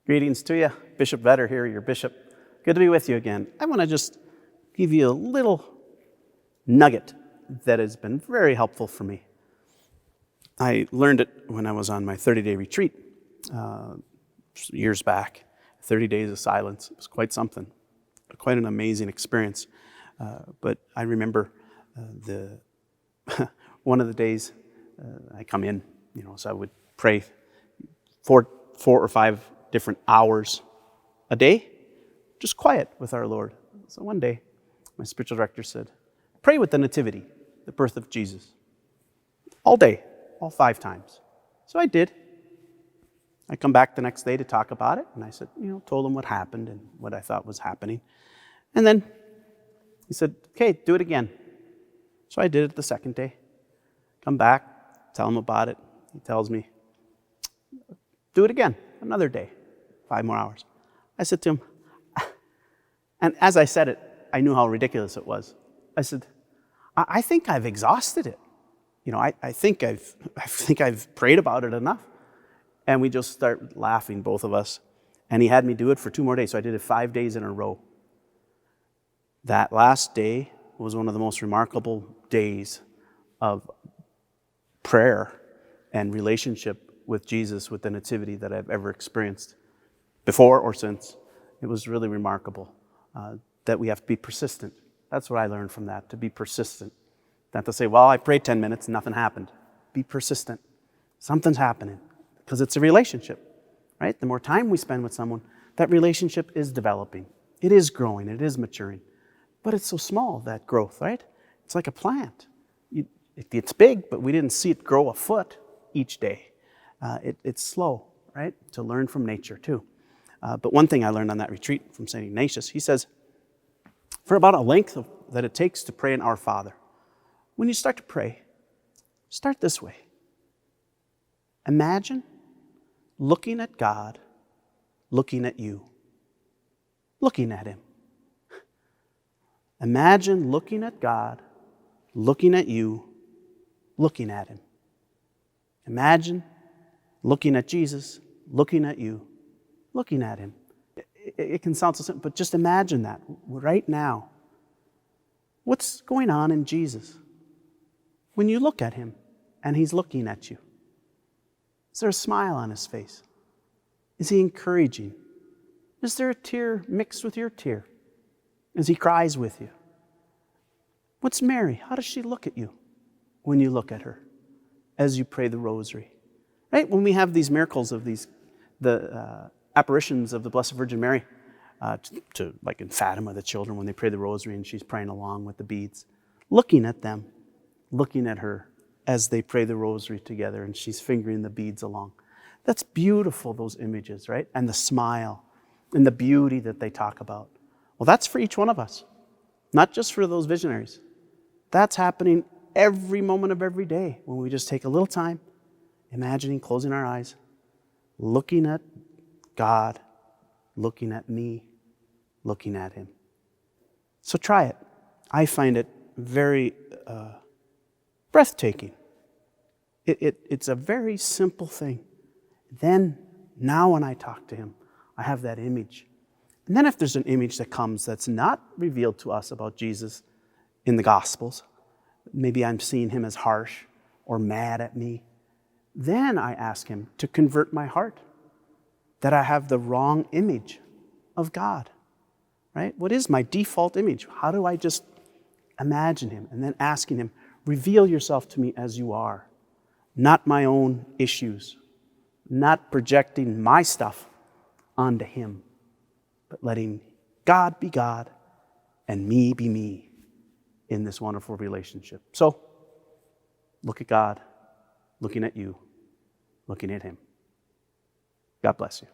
Greetings to you. Bishop Vetter here, your bishop. Good to be with you again. I want to just give you a little nugget that has been very helpful for me. I learned it when I was on my 30-day retreat years back. 30 days of silence. It was quite something, quite an amazing experience. But I remember one of the days I come in, so I would pray four or five different hours a day, just quiet with our Lord. So one day, my spiritual director said, pray with the nativity, the birth of Jesus, all day, all 5 times. So I did. I come back the next day to talk about it, and I said, told him what happened and what I thought was happening. And then he said, okay, do it again. So I did it the second day. Come back, tell him about it. He tells me, do it again, another day, 5 more hours. I said to him, and as I said it, I knew how ridiculous it was. I said, I think I've exhausted it. I think I've prayed about it enough. And we just start laughing, both of us. And he had me do it for 2 more days, so I did it 5 days in a row. That last day was one of the most remarkable days of prayer and relationship with Jesus, with the Nativity, that I've ever experienced, before or since. It was really remarkable that we have to be persistent. That's what I learned from that, to be persistent. Not to say, well, I prayed 10 minutes and nothing happened. Be persistent. Something's happening, because it's a relationship, right? The more time we spend with someone, that relationship is developing. It is growing. It is maturing. But it's so small, that growth, right? It's like a plant. It's big, but we didn't see it grow a foot each day. It's slow, right? To learn from nature, too. But one thing I learned on that retreat from St. Ignatius, he says, for about a length that it takes to pray an Our Father, when you start to pray, start this way. Imagine looking at God, looking at you, looking at Him. Imagine looking at God, looking at you, looking at Him. Imagine looking at Jesus, looking at you, looking at Him. It can sound so simple, but just imagine that right now. What's going on in Jesus when you look at Him and He's looking at you? Is there a smile on His face? Is He encouraging? Is there a tear mixed with your tear as He cries with you? What's Mary? How does she look at you when you look at her as you pray the rosary? Right? When we have these miracles of the apparitions of the Blessed Virgin Mary, to like in Fatima, the children, when they pray the rosary and she's praying along with the beads, looking at them, looking at her as they pray the rosary together and she's fingering the beads along. That's beautiful, those images, right? And the smile and the beauty that they talk about. Well, that's for each one of us, not just for those visionaries. That's happening every moment of every day when we just take a little time, imagining, closing our eyes, looking at God, looking at me, looking at Him. So try it. I find it very breathtaking. It's a very simple thing. Then, now when I talk to Him, I have that image. And then if there's an image that comes that's not revealed to us about Jesus in the Gospels, maybe I'm seeing Him as harsh or mad at me, then I ask Him to convert my heart, that I have the wrong image of God, right? What is my default image? How do I just imagine Him? And then asking Him, reveal yourself to me as you are, not my own issues, not projecting my stuff onto Him, but letting God be God and me be me in this wonderful relationship. So, look at God, looking at you, looking at Him. God bless you.